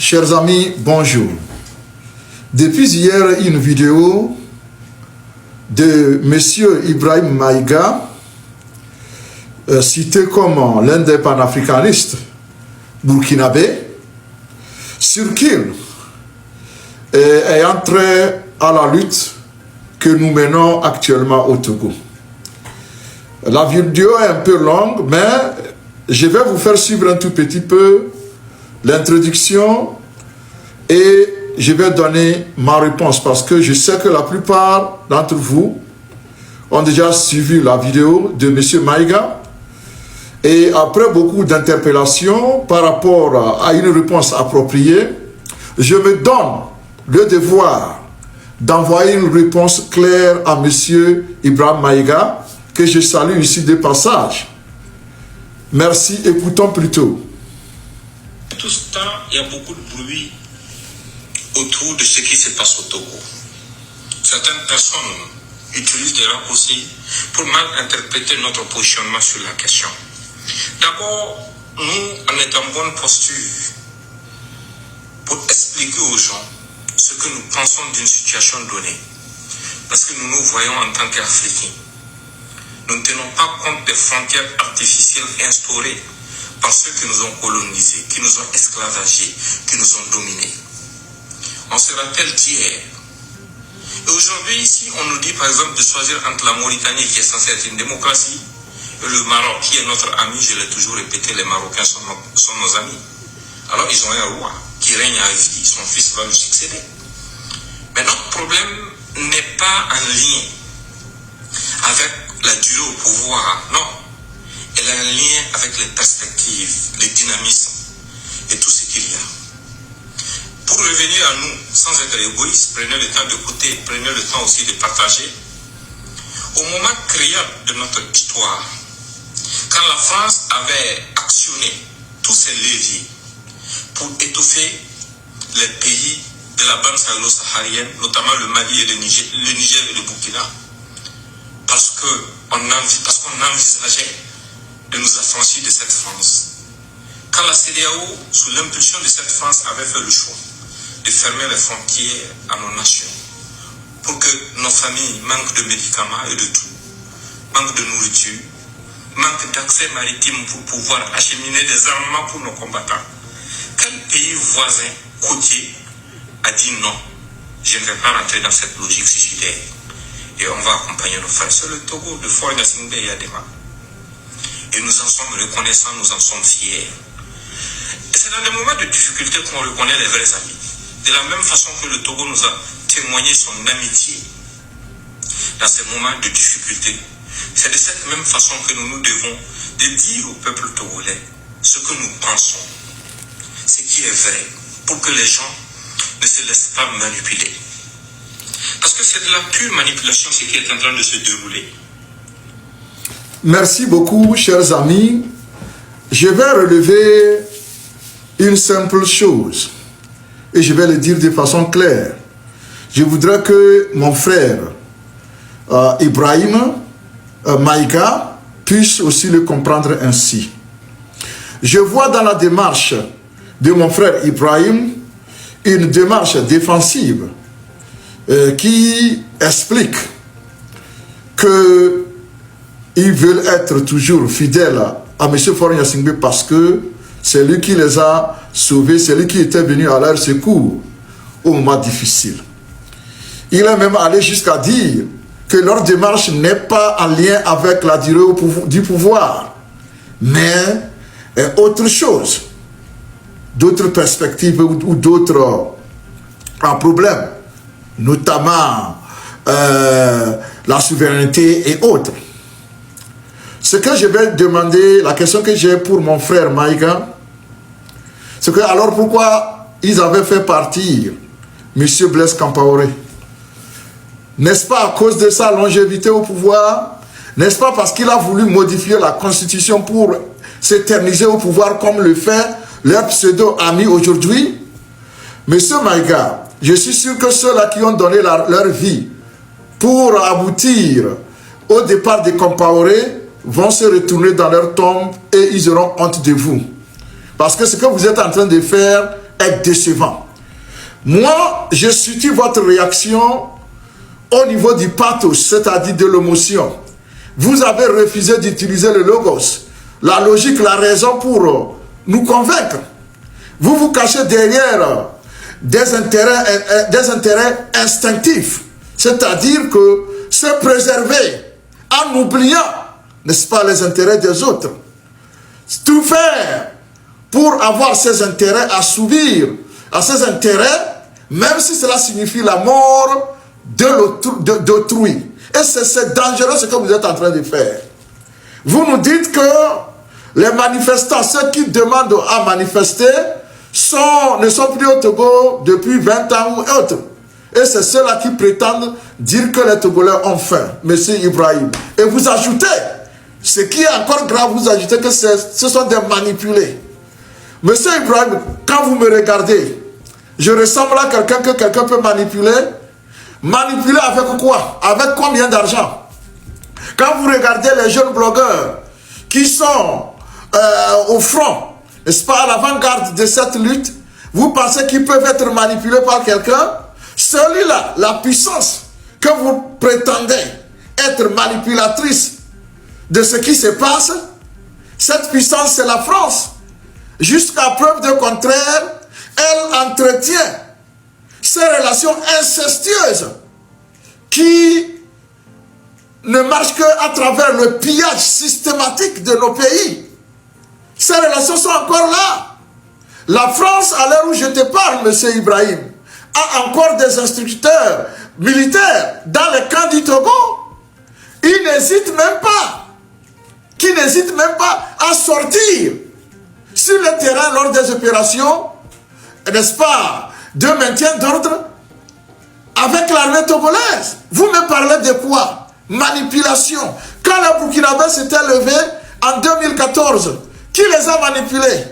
Chers amis, bonjour. Depuis hier, une vidéo de M. Ibrahim Maïga, cité comme l'un des panafricanistes burkinabés, circule et est entré à la lutte que nous menons actuellement au Togo. La vidéo est un peu longue, mais je vais vous faire suivre un tout petit peu l'introduction et je vais donner ma réponse parce que je sais que la plupart d'entre vous ont déjà suivi la vidéo de M. Maïga et après beaucoup d'interpellations par rapport à une réponse appropriée, je me donne le devoir d'envoyer une réponse claire à M. Ibrahim Maïga que je salue ici de passage. Merci, écoutons plutôt. Tout ce temps, il y a beaucoup de bruit autour de ce qui se passe au Togo. Certaines personnes utilisent des raccourcis pour mal interpréter notre positionnement sur la question. D'abord, nous, on est en bonne posture pour expliquer aux gens ce que nous pensons d'une situation donnée. Parce que nous nous voyons en tant qu'Africains. Nous ne tenons pas compte des frontières artificielles instaurées par ceux qui nous ont colonisés, qui nous ont esclavagés, qui nous ont dominés. On se rappelle d'hier. Et aujourd'hui, si on nous dit par exemple de choisir entre la Mauritanie qui est censée être une démocratie et le Maroc qui est notre ami, je l'ai toujours répété, les Marocains sont nos amis. Alors ils ont un roi qui règne à vie, son fils va lui succéder. Mais notre problème n'est pas en lien avec la durée au pouvoir, non. Elle a un lien avec les perspectives, les dynamismes et tout ce qu'il y a. Pour revenir à nous, sans être égoïste, prenez le temps de côté, prenez le temps aussi de partager. Au moment criard de notre histoire, quand la France avait actionné tous ses leviers pour étouffer les pays de la bande sahélo-saharienne, notamment le Mali et le Niger et le Burkina, parce qu'on envisageait de nous affranchir de cette France. Quand la CEDEAO, sous l'impulsion de cette France, avait fait le choix de fermer les frontières à nos nations pour que nos familles manquent de médicaments et de tout, manquent de nourriture, manquent d'accès maritime pour pouvoir acheminer des armements pour nos combattants, quel pays voisin, côtier, a dit non, je ne vais pas rentrer dans cette logique suicidaire et on va accompagner nos frères. C'est le Togo de Fort Gnassingbé et Yadema. Et nous en sommes reconnaissants, nous en sommes fiers. Et c'est dans les moments de difficulté qu'on reconnaît les vrais amis. De la même façon que le Togo nous a témoigné son amitié dans ces moments de difficulté, c'est de cette même façon que nous nous devons de dire au peuple togolais ce que nous pensons, ce qui est vrai, pour que les gens ne se laissent pas manipuler. Parce que c'est de la pure manipulation ce qui est en train de se dérouler. Merci beaucoup, chers amis. Je vais relever une simple chose et je vais le dire de façon claire. Je voudrais que mon frère Ibrahim Maïga puisse aussi le comprendre ainsi. Je vois dans la démarche de mon frère Ibrahim une démarche défensive qui explique que ils veulent être toujours fidèles à M. Fort Gnassingbé parce que c'est lui qui les a sauvés, c'est lui qui était venu à leur secours au moment difficile. Il est même allé jusqu'à dire que leur démarche n'est pas en lien avec la durée du pouvoir, mais autre chose, d'autres perspectives ou d'autres problèmes, notamment la souveraineté et autres. Ce que je vais demander, la question que j'ai pour mon frère Maïga, c'est que alors pourquoi ils avaient fait partir M. Blaise Compaoré? N'est-ce pas à cause de sa longévité au pouvoir? N'est-ce pas parce qu'il a voulu modifier la constitution pour s'éterniser au pouvoir comme le fait leur pseudo-ami aujourd'hui? Monsieur Maïga, je suis sûr que ceux-là qui ont donné leur vie pour aboutir au départ de Compaoré vont se retourner dans leur tombe et ils auront honte de vous. Parce que ce que vous êtes en train de faire est décevant. Moi, je situe votre réaction au niveau du pathos, c'est-à-dire de l'émotion. Vous avez refusé d'utiliser le logos, la logique, la raison pour nous convaincre. Vous vous cachez derrière des intérêts instinctifs, c'est-à-dire que se préserver en oubliant, n'est-ce pas, les intérêts des autres. Tout faire pour avoir ses intérêts, assouvir à ses intérêts, même si cela signifie la mort d'autrui. Et c'est dangereux ce que vous êtes en train de faire. Vous nous dites que les manifestants, ceux qui demandent à manifester, ne sont plus au Togo depuis 20 ans ou autre. Et c'est ceux-là qui prétendent dire que les Togolais ont faim, Monsieur Ibrahim. Et vous ajoutez, ce qui est encore grave, vous ajoutez que ce sont des manipulés. Monsieur Ibrahim, quand vous me regardez, je ressemble à quelqu'un que quelqu'un peut manipuler. Manipuler avec quoi? Avec combien d'argent? Quand vous regardez les jeunes blogueurs qui sont au front, n'est-ce pas, à l'avant-garde de cette lutte, vous pensez qu'ils peuvent être manipulés par quelqu'un? Celui-là, la puissance que vous prétendez être manipulatrice de ce qui se passe, cette puissance, c'est la France. Jusqu'à preuve de contraire, elle entretient ces relations incestueuses qui ne marchent qu'à travers le pillage systématique de nos pays. Ces relations sont encore là. La France, à l'heure où je te parle, monsieur Ibrahim, a encore des instructeurs militaires dans les camps du Togo. Ils n'hésitent même pas à sortir sur le terrain lors des opérations, n'est-ce pas, de maintien d'ordre avec l'armée togolaise. Vous me parlez de quoi? Manipulation. Quand les Burkinabés s'étaient levés en 2014, qui les a manipulés?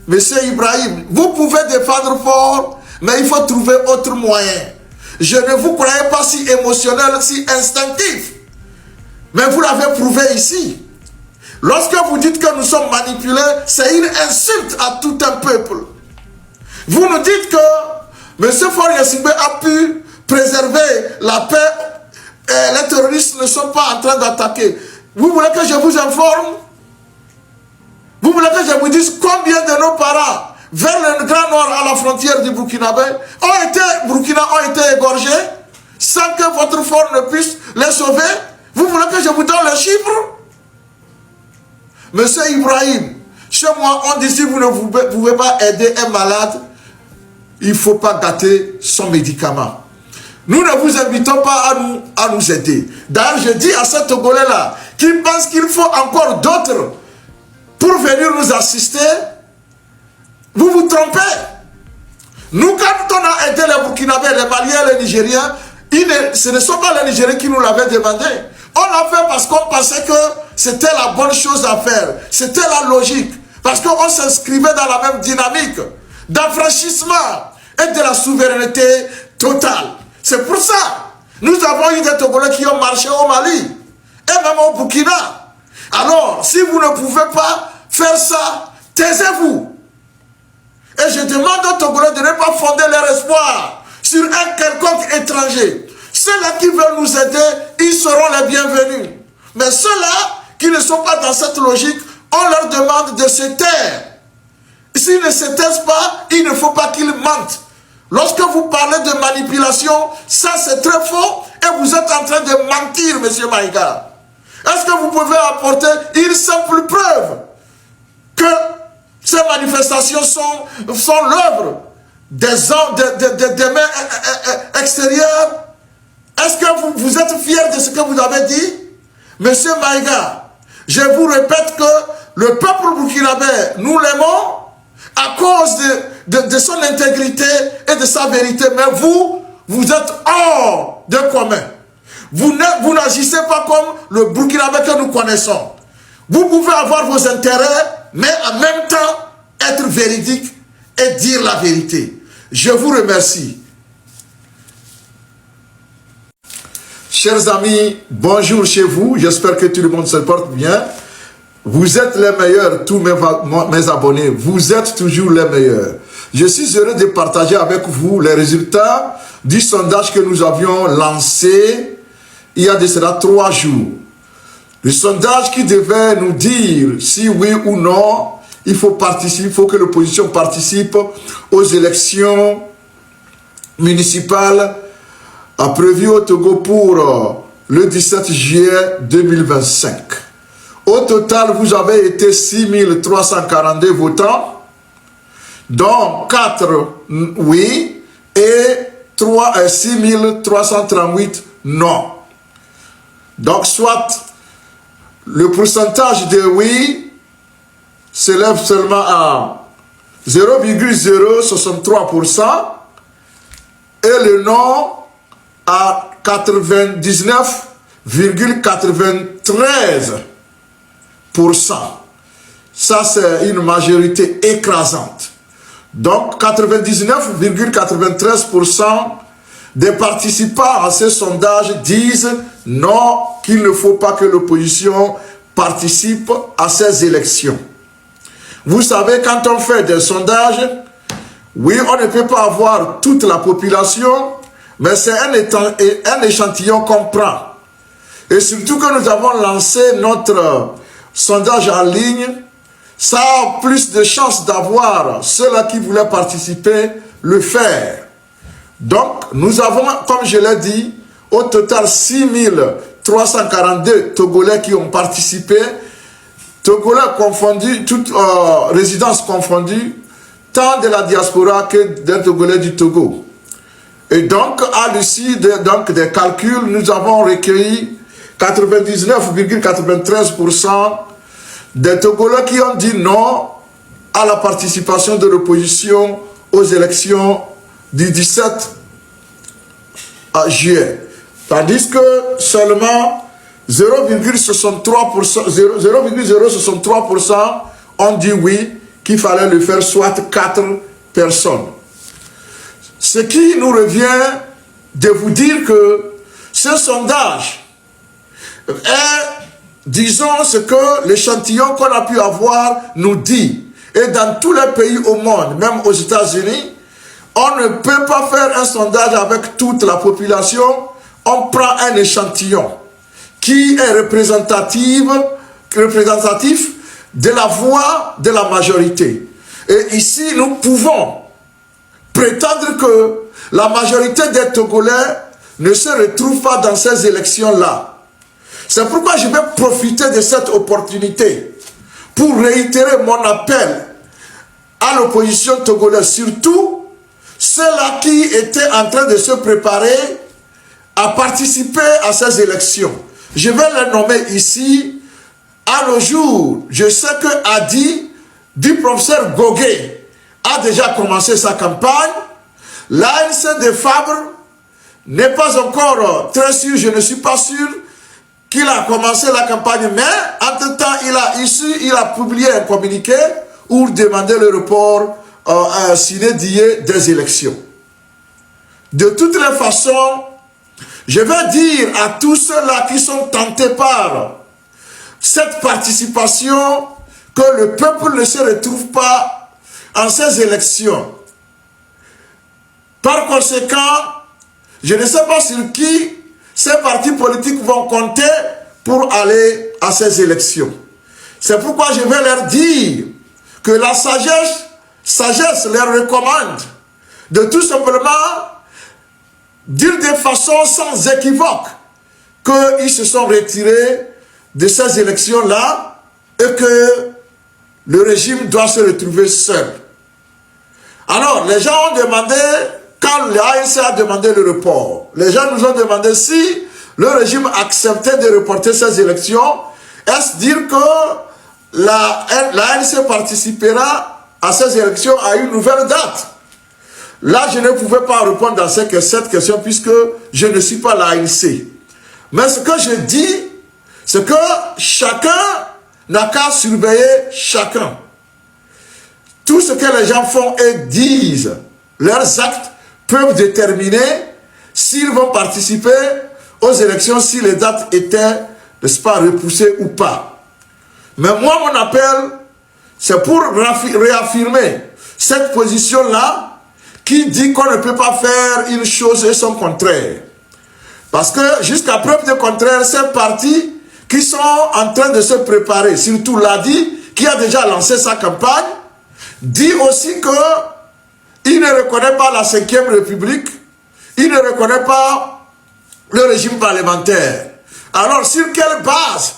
Monsieur Ibrahim, vous pouvez défendre fort, mais il faut trouver autre moyen. Je ne vous croyais pas si émotionnel, si instinctif. Mais vous l'avez prouvé ici. Lorsque vous dites que nous sommes manipulés, c'est une insulte à tout un peuple. Vous nous dites que M. Faure Gnassingbé a pu préserver la paix et les terroristes ne sont pas en train d'attaquer. Vous voulez que je vous informe? Vous voulez que je vous dise combien de nos parents vers le Grand Nord à la frontière du Burkinabé ont été égorgés sans que votre force ne puisse les sauver? Vous voulez que je vous donne le chiffre? Monsieur Ibrahim, chez moi on dit si vous ne pouvez pas aider un malade, il ne faut pas gâter son médicament. Nous ne vous invitons pas à nous aider. D'ailleurs, je dis à ces Togolais-là qui pensent qu'il faut encore d'autres pour venir nous assister, vous vous trompez. Nous, quand on a aidé les Burkinabés, les Maliens, les Nigériens, ce ne sont pas les Nigériens qui nous l'avaient demandé. On l'a fait parce qu'on pensait que c'était la bonne chose à faire. C'était la logique. Parce qu'on s'inscrivait dans la même dynamique d'affranchissement et de la souveraineté totale. C'est pour ça nous avons eu des Togolais qui ont marché au Mali et même au Burkina. Alors, si vous ne pouvez pas faire ça, taisez-vous. Et je demande aux Togolais de ne pas fonder leur espoir sur un quelconque étranger. Ceux-là qui veulent nous aider, ils seront les bienvenus. Mais ceux-là qui ne sont pas dans cette logique, on leur demande de se taire. S'ils ne se taisent pas, il ne faut pas qu'ils mentent. Lorsque vous parlez de manipulation, ça c'est très faux et vous êtes en train de mentir, monsieur Maïga. Est-ce que vous pouvez apporter une simple preuve que ces manifestations sont l'œuvre des mains extérieures? Est-ce que vous êtes fiers de ce que vous avez dit? Monsieur Maïga, je vous répète que le peuple burkinabé, nous l'aimons à cause de son intégrité et de sa vérité. Mais vous êtes hors de commun. Vous n'agissez pas comme le Burkinabé que nous connaissons. Vous pouvez avoir vos intérêts, mais en même temps être véridique et dire la vérité. Je vous remercie. Chers amis, bonjour chez vous. J'espère que tout le monde se porte bien. Vous êtes les meilleurs, tous mes abonnés. Vous êtes toujours les meilleurs. Je suis heureux de partager avec vous les résultats du sondage que nous avions lancé il y a de cela 3 jours. Le sondage qui devait nous dire si oui ou non il faut participer, il faut que l'opposition participe aux élections municipales prévues au Togo pour le 17 juillet 2025. Au total, vous avez été 6342 votants, dont 4 oui et 6338 non. Donc, soit le pourcentage de oui s'élève seulement à 0,063% et le non à 99,93%. Ça, c'est une majorité écrasante. Donc, 99,93% des participants à ce sondage disent non, qu'il ne faut pas que l'opposition participe à ces élections. Vous savez, quand on fait des sondages, oui, on ne peut pas avoir toute la population, mais c'est un échantillon qu'on prend. Et surtout que nous avons lancé notre sondage en ligne, ça a plus de chances d'avoir ceux-là qui voulaient participer le faire. Donc, nous avons, comme je l'ai dit, au total 6342 Togolais qui ont participé, Togolais confondus, toutes résidences confondues, tant de la diaspora que des Togolais du Togo. Et donc, à l'issue des calculs, nous avons recueilli 99,93% des Togolais qui ont dit non à la participation de l'opposition aux élections du 17 juillet. Tandis que seulement 0,063% ont dit oui, qu'il fallait le faire, soit 4 personnes. Ce qui nous revient de vous dire que ce sondage est, disons, ce que l'échantillon qu'on a pu avoir nous dit. Et dans tous les pays au monde, même aux États-Unis, on ne peut pas faire un sondage avec toute la population. On prend un échantillon qui est représentatif de la voix de la majorité. Et ici, nous pouvons prétendre que la majorité des Togolais ne se retrouve pas dans ces élections-là. C'est pourquoi je vais profiter de cette opportunité pour réitérer mon appel à l'opposition togolaise, surtout ceux-là qui étaient en train de se préparer à participer à ces élections. Je vais les nommer ici. À nos jours, je sais que Adi, du professeur Goguet, a déjà commencé sa campagne. L'ANC de Fabre n'est pas encore très sûr, je ne suis pas sûr qu'il a commencé la campagne, mais entre-temps, il a publié un communiqué où il demandait le report sine die des élections. De toutes les façons, je vais dire à tous ceux-là qui sont tentés par cette participation que le peuple ne se retrouve pas en ces élections. Par conséquent, je ne sais pas sur qui ces partis politiques vont compter pour aller à ces élections. C'est pourquoi je vais leur dire que la sagesse leur recommande de tout simplement dire de façon sans équivoque qu'ils se sont retirés de ces élections-là et que le régime doit se retrouver seul. Alors, les gens ont demandé, quand l'ANC a demandé le report, les gens nous ont demandé si le régime acceptait de reporter ces élections, est-ce dire que l'ANC participera à ces élections à une nouvelle date? Là, je ne pouvais pas répondre à cette question puisque je ne suis pas l'ANC. Mais ce que je dis, c'est que chacun n'a qu'à surveiller chacun. Tout ce que les gens font et disent, leurs actes peuvent déterminer s'ils vont participer aux élections, si les dates étaient, n'est-ce pas, repoussées ou pas. Mais moi, mon appel, c'est pour réaffirmer cette position-là qui dit qu'on ne peut pas faire une chose et son contraire. Parce que jusqu'à preuve de contraire, ces partis qui sont en train de se préparer, surtout l'ADI, qui a déjà lancé sa campagne, dit aussi qu'il ne reconnaît pas la 5e République, il ne reconnaît pas le régime parlementaire. Alors, sur quelle base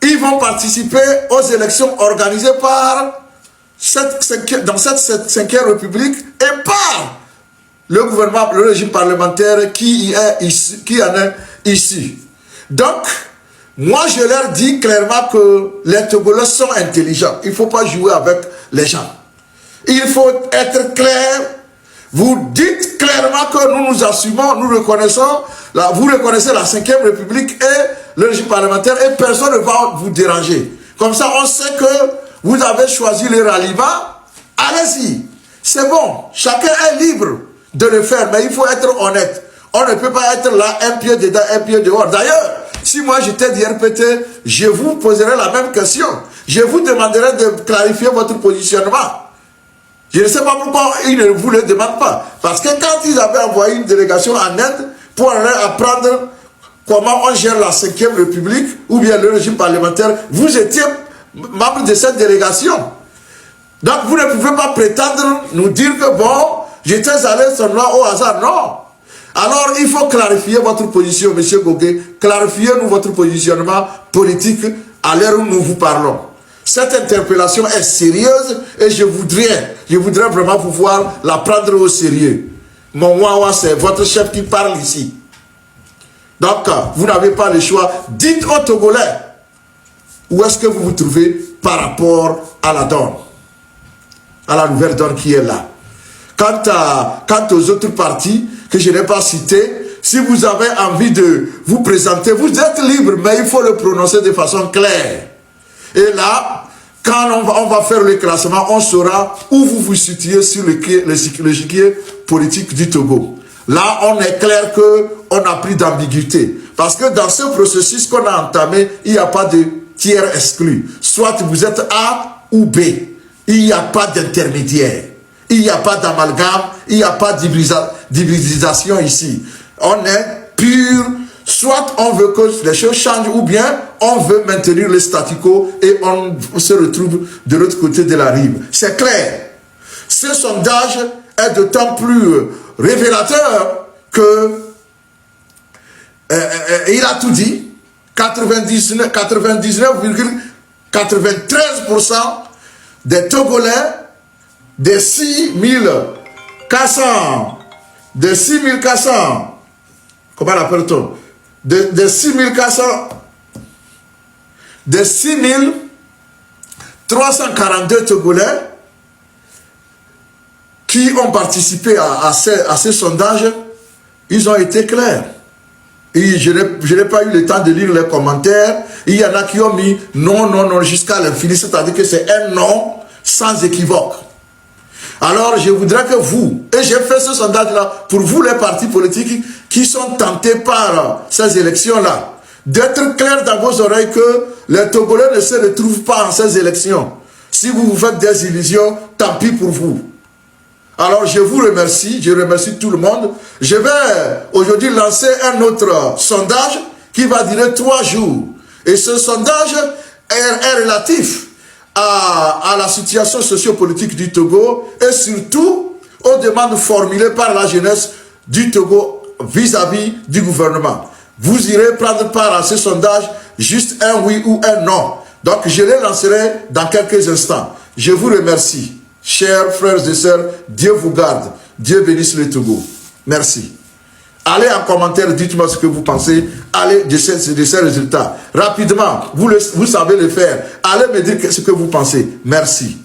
ils vont participer aux élections organisées par dans cette 5e République et par le gouvernement, le régime parlementaire qui en est issu. Donc, moi je leur dis clairement que les Togolais sont intelligents. Il ne faut pas jouer avec les gens. Il faut être clair. Vous dites clairement que nous nous assumons, nous reconnaissons, vous reconnaissez la 5e République et le régime parlementaire et personne ne va vous déranger. Comme ça, on sait que vous avez choisi le ralliement. Allez-y. C'est bon. Chacun est libre de le faire, mais il faut être honnête. On ne peut pas être là, un pied dedans, un pied dehors. D'ailleurs, si moi j'étais d'IRPT, je vous poserais la même question. Je vous demanderais de clarifier votre positionnement. Je ne sais pas pourquoi ils ne vous le demandent pas. Parce que quand ils avaient envoyé une délégation en Inde pour aller apprendre comment on gère la 5e République ou bien le régime parlementaire, vous étiez membre de cette délégation. Donc vous ne pouvez pas prétendre nous dire que bon, j'étais allé seulement au hasard. Non. Alors il faut clarifier votre position, M. Gogué. Clarifiez-nous votre positionnement politique à l'heure où nous vous parlons. Cette interpellation est sérieuse et je voudrais vraiment pouvoir la prendre au sérieux. Mon Wawa, c'est votre chef qui parle ici. Donc, vous n'avez pas le choix. Dites aux Togolais où est-ce que vous vous trouvez par rapport à la donne, à la nouvelle donne qui est là. Quant aux autres partis que je n'ai pas cités, si vous avez envie de vous présenter, vous êtes libre, mais il faut le prononcer de façon claire. Et là, quand on va faire le classement, on saura où vous vous situez sur l'échiquier politique du Togo. Là, on est clair qu'on n'a plus d'ambiguïté. Parce que dans ce processus qu'on a entamé, il n'y a pas de tiers exclu. Soit vous êtes A ou B. Il n'y a pas d'intermédiaire. Il n'y a pas d'amalgame. Il n'y a pas d'hybridisation ici. On est pur. Soit on veut que les choses changent ou bien on veut maintenir le statu quo et on se retrouve de l'autre côté de la rive. C'est clair. Ce sondage est d'autant plus révélateur que il a tout dit. 99,93% des Togolais, des 6400, comment l'appelle-t-on? De 6342 Togolais qui ont participé à ces sondages, ils ont été clairs. Et je n'ai pas eu le temps de lire les commentaires. Il y en a qui ont mis non, non, non jusqu'à l'infini, c'est-à-dire que c'est un non sans équivoque. Alors, je voudrais que vous, et j'ai fait ce sondage-là pour vous les partis politiques qui sont tentés par ces élections-là, d'être clair dans vos oreilles que les Togolais ne se retrouvent pas en ces élections. Si vous vous faites des illusions, tant pis pour vous. Alors, je vous remercie, je remercie tout le monde. Je vais aujourd'hui lancer un autre sondage qui va durer 3 jours. Et ce sondage est relatif à la situation sociopolitique du Togo et surtout aux demandes formulées par la jeunesse du Togo vis-à-vis du gouvernement. Vous irez prendre part à ce sondage, juste un oui ou un non. Donc je les lancerai dans quelques instants. Je vous remercie, chers frères et sœurs. Dieu vous garde. Dieu bénisse le Togo. Merci. Allez en commentaire, dites-moi ce que vous pensez. Allez de ces résultats. Rapidement, vous savez le faire. Allez me dire ce que vous pensez. Merci.